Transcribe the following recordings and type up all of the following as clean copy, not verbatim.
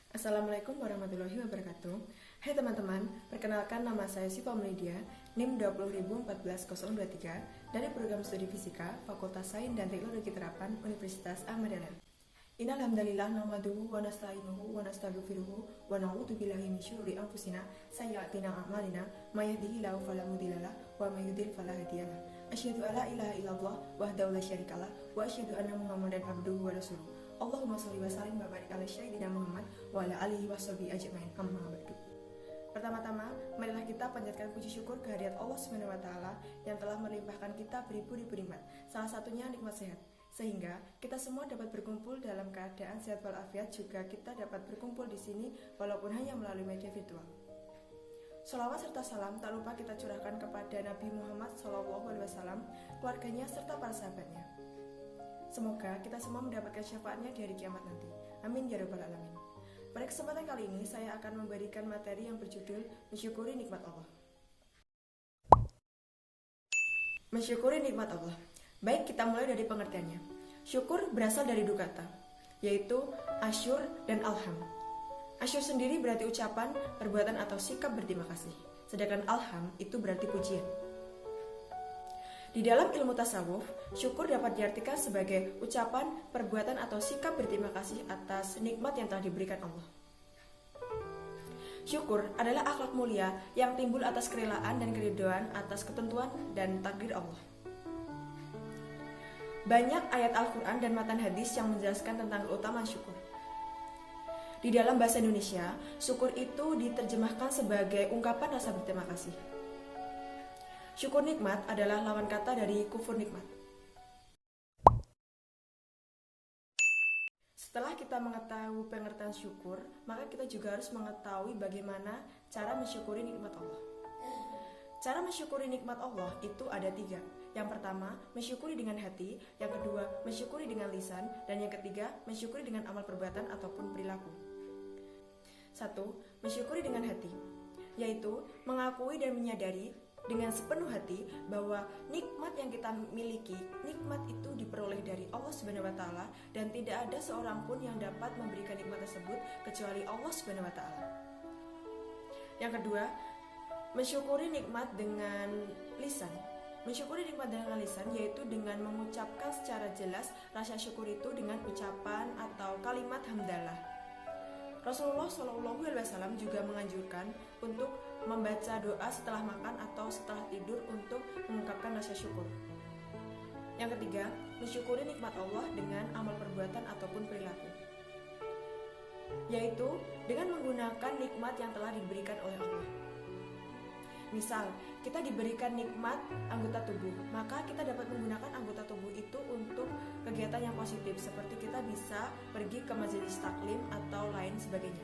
Assalamualaikum warahmatullahi wabarakatuh. Hai teman-teman, perkenalkan nama saya Siva Melidia, NIM 2014023 dari program studi Fisika, Fakultas Sains dan Teknologi Terapan Universitas Ahmad Dahlan. Innal hamdalillah nahmaduhu wa nasta'inuhu wa nastaghfiruhu wa na'udzu billahi min syururi anfusina sayyi'atina a'malina may yahdihillahu fala mudhillalah wa may yudhlil fala hadiyalah. Asyhadu an la ilaha illallah wahdahu la syarikalah wa asyhadu anna Muhammadan abduhu wa rasuluh. Allahumma sholli wa sallim wa barik ala sayyidina Muhammad wa ala alihi washabihi ajmain. Amma ba'du. Pertama-tama, marilah kita panjatkan puji syukur kehadirat Allah Subhanahu wa taala yang telah melimpahkan kita beribu-ribu nikmat. Salah satunya nikmat sehat. Sehingga kita semua dapat berkumpul dalam keadaan sehat walafiat, juga kita dapat berkumpul di sini walaupun hanya melalui media virtual. Sholawat serta salam tak lupa kita curahkan kepada Nabi Muhammad SAW, keluarganya serta para sahabatnya. Semoga kita semua mendapatkan syafaatnya di hari kiamat nanti. Amin ya rabbal alamin. Pada kesempatan kali ini saya akan memberikan materi yang berjudul Mensyukuri Nikmat Allah. Mensyukuri nikmat Allah. Baik, kita mulai dari pengertiannya. Syukur berasal dari dua kata, yaitu asyur dan alham. Asyur sendiri berarti ucapan, perbuatan atau sikap berterima kasih. Sedangkan alham itu berarti pujian. Di dalam ilmu tasawuf, syukur dapat diartikan sebagai ucapan, perbuatan atau sikap berterima kasih atas nikmat yang telah diberikan Allah. Syukur adalah akhlak mulia yang timbul atas kerelaan dan keridhaan atas ketentuan dan takdir Allah. Banyak ayat Al-Quran dan matan hadis yang menjelaskan tentang keutamaan syukur. Di dalam bahasa Indonesia, syukur itu diterjemahkan sebagai ungkapan rasa berterima kasih. Syukur nikmat adalah lawan kata dari kufur nikmat. Setelah kita mengetahui pengertian syukur, maka kita juga harus mengetahui bagaimana cara mensyukuri nikmat Allah. Cara mensyukuri nikmat Allah itu ada 3. Yang pertama, mensyukuri dengan hati. Yang kedua, mensyukuri dengan lisan. Dan yang ketiga, mensyukuri dengan amal perbuatan ataupun perilaku. 1. Mensyukuri dengan hati, yaitu mengakui dan menyadari dengan sepenuh hati bahwa nikmat yang kita miliki, nikmat itu diperoleh dari Allah Subhanahu wa taala dan tidak ada seorang pun yang dapat memberikan nikmat tersebut kecuali Allah Subhanahu wa taala. Yang kedua, mensyukuri nikmat dengan lisan. Mensyukuri nikmat dengan lisan yaitu dengan mengucapkan secara jelas rasa syukur itu dengan ucapan atau kalimat hamdalah. Rasulullah SAW juga menganjurkan untuk membaca doa setelah makan atau setelah tidur untuk mengungkapkan rasa syukur. Yang ketiga, mensyukuri nikmat Allah dengan amal perbuatan ataupun perilaku, yaitu dengan menggunakan nikmat yang telah diberikan oleh Allah. Misal, kita diberikan nikmat anggota tubuh, maka kita dapat menggunakan anggota tubuh itu untuk kegiatan yang positif, seperti kita bisa pergi ke majelis taklim atau lain sebagainya.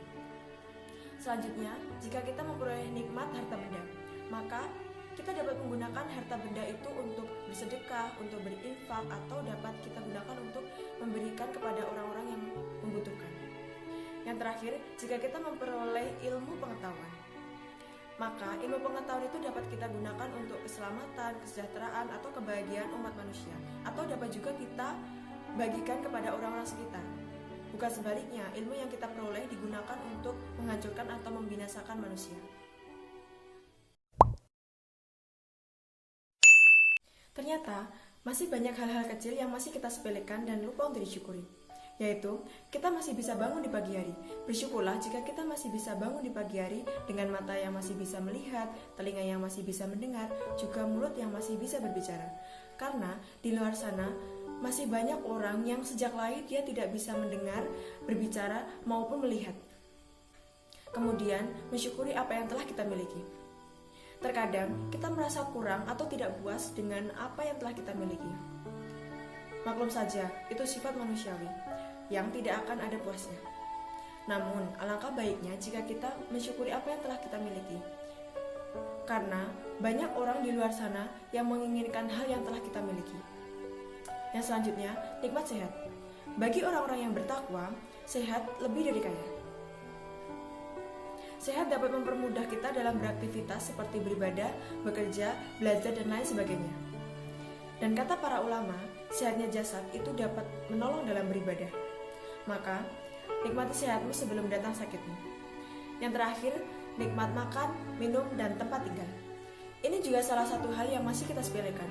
Selanjutnya, jika kita memperoleh nikmat harta benda, maka kita dapat menggunakan harta benda itu untuk bersedekah, untuk berinfak, atau dapat kita gunakan untuk memberikan kepada orang-orang yang membutuhkan. Yang terakhir, jika kita memperoleh ilmu pengetahuan, maka ilmu pengetahuan itu dapat kita gunakan untuk keselamatan, kesejahteraan, atau kebahagiaan umat manusia, atau dapat juga kita bagikan kepada orang-orang sekitar. Bukan sebaliknya, ilmu yang kita peroleh digunakan untuk menghancurkan atau membinasakan manusia. Ternyata, masih banyak hal-hal kecil yang masih kita sepelekan dan lupa untuk disyukuri. Yaitu, kita masih bisa bangun di pagi hari. Bersyukurlah jika kita masih bisa bangun di pagi hari dengan mata yang masih bisa melihat, telinga yang masih bisa mendengar, juga mulut yang masih bisa berbicara. Karena di luar sana masih banyak orang yang sejak lahir dia tidak bisa mendengar, berbicara, maupun melihat. Kemudian, mensyukuri apa yang telah kita miliki. Terkadang, kita merasa kurang atau tidak puas dengan apa yang telah kita miliki. Maklum saja, itu sifat manusiawi yang tidak akan ada puasnya. Namun, alangkah baiknya jika kita mensyukuri apa yang telah kita miliki. Karena banyak orang di luar sana yang menginginkan hal yang telah kita miliki. Yang selanjutnya, nikmat sehat. Bagi orang-orang yang bertakwa, sehat lebih dari kaya. Sehat dapat mempermudah kita dalam beraktivitas seperti beribadah, bekerja, belajar, dan lain sebagainya. Dan kata para ulama, sehatnya jasad itu dapat menolong dalam beribadah. Maka, nikmati sehatmu sebelum datang sakitmu. Yang terakhir, nikmat makan, minum, dan tempat tinggal. Ini juga salah satu hal yang masih kita sepelekan.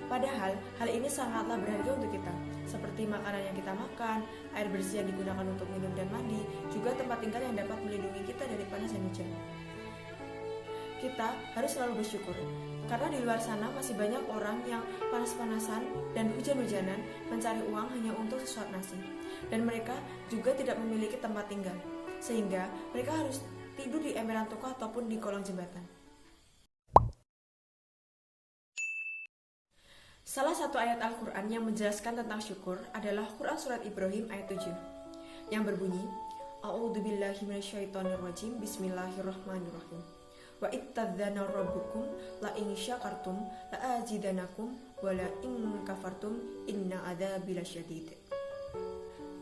Padahal, hal ini sangatlah berharga untuk kita, seperti makanan yang kita makan, air bersih yang digunakan untuk minum dan mandi, juga tempat tinggal yang dapat melindungi kita dari panas dan hujan. Kita harus selalu bersyukur, karena di luar sana masih banyak orang yang panas-panasan dan hujan-hujanan mencari uang hanya untuk sesuap nasi. Dan mereka juga tidak memiliki tempat tinggal, sehingga mereka harus tidur di emperan toko ataupun di kolong jembatan. Salah satu ayat Al-Quran yang menjelaskan tentang syukur adalah Quran Surat Ibrahim ayat 7 yang berbunyi, A'udzubillahi minasyaitonirrajim, Bismillahirrahmanirrahim. Wa ittadzana rabbukum la in syakartum la azidanakum wa la in kafartum inna adzabi lasyadid.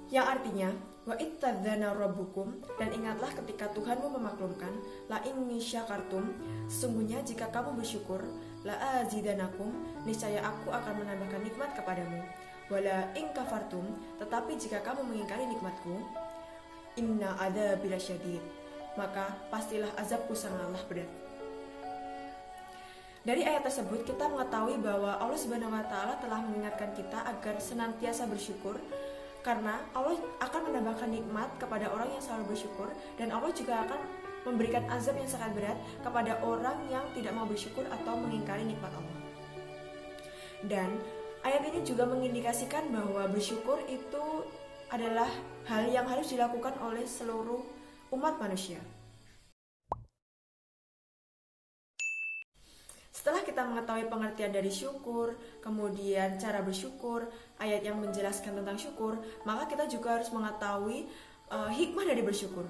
Yang artinya, wa ittadzana rabbukum, dan ingatlah ketika Tuhanmu memaklumkan, la in syakartum, sesungguhnya jika kamu bersyukur, la azidanakum, niscaya aku akan menambahkan nikmat kepadamu. Wala in kafartum, tetapi jika kamu mengingkari nikmatku, inna adzabi lasyadid, maka pastilah azabku sangatlah berat. Dari ayat tersebut kita mengetahui bahwa Allah Subhanahu wa taala telah mengingatkan kita agar senantiasa bersyukur, karena Allah akan menambahkan nikmat kepada orang yang selalu bersyukur, dan Allah juga akan memberikan azab yang sangat berat kepada orang yang tidak mau bersyukur atau mengingkari nikmat Allah. Dan ayat ini juga mengindikasikan bahwa bersyukur itu adalah hal yang harus dilakukan oleh seluruh umat manusia. Setelah kita mengetahui pengertian dari syukur, kemudian cara bersyukur, ayat yang menjelaskan tentang syukur, maka kita juga harus mengetahui hikmah dari bersyukur.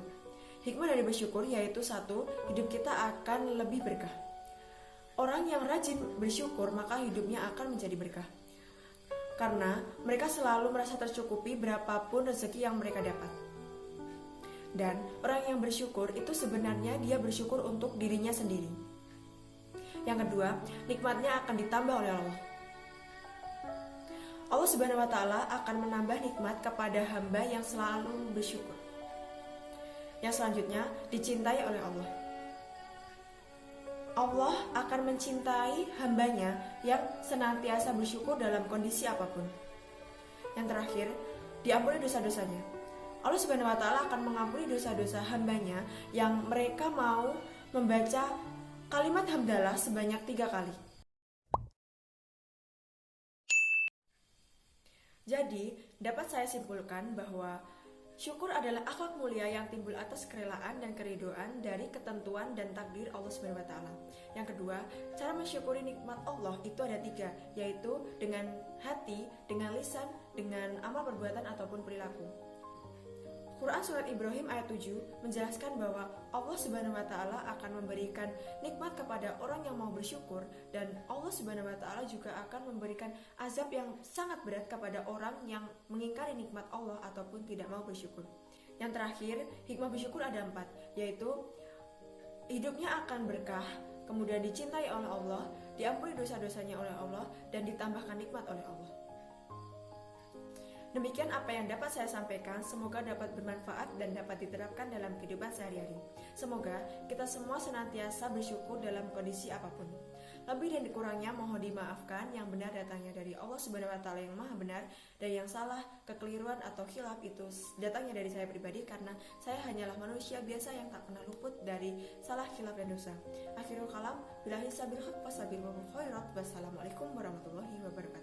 Hikmah dari bersyukur yaitu satu, hidup kita akan lebih berkah. Orang yang rajin bersyukur maka hidupnya akan menjadi berkah, karena mereka selalu merasa tercukupi berapapun rezeki yang mereka dapat. Dan orang yang bersyukur itu sebenarnya dia bersyukur untuk dirinya sendiri. Yang kedua, nikmatnya akan ditambah oleh Allah. Allah Subhanahu wa taala akan menambah nikmat kepada hamba yang selalu bersyukur. Yang selanjutnya, dicintai oleh Allah. Allah akan mencintai hambanya yang senantiasa bersyukur dalam kondisi apapun. Yang terakhir, diampuni dosa-dosanya. Allah Subhanahu wa taala akan mengampuni dosa-dosa hambanya yang mereka mau membaca kalimat hamdalah sebanyak 3 kali. Jadi, dapat saya simpulkan bahwa syukur adalah akhlak mulia yang timbul atas kerelaan dan keridhaan dari ketentuan dan takdir Allah Subhanahu wa taala. Yang kedua, cara mensyukuri nikmat Allah itu ada 3, yaitu dengan hati, dengan lisan, dengan amal perbuatan ataupun perilaku. Quran Surat Ibrahim ayat 7 menjelaskan bahwa Allah Subhanahu wa taala akan memberikan nikmat kepada orang yang mau bersyukur, dan Allah Subhanahu wa taala juga akan memberikan azab yang sangat berat kepada orang yang mengingkari nikmat Allah ataupun tidak mau bersyukur. Yang terakhir, hikmah bersyukur ada 4, yaitu hidupnya akan berkah, kemudian dicintai oleh Allah, diampuni dosa-dosanya oleh Allah, dan ditambahkan nikmat oleh Allah. Demikian apa yang dapat saya sampaikan, semoga dapat bermanfaat dan dapat diterapkan dalam kehidupan sehari-hari. Semoga kita semua senantiasa bersyukur dalam kondisi apapun. Lebih dan dikurangnya mohon dimaafkan, yang benar datangnya dari Allah Subhanahu wa taala yang Maha benar, dan yang salah, kekeliruan atau khilaf itu datangnya dari saya pribadi, karena saya hanyalah manusia biasa yang tak pernah luput dari salah, khilaf dan dosa. Akhirul kalam, billahi sabil haq, wassalamualaikum warahmatullahi wabarakatuh.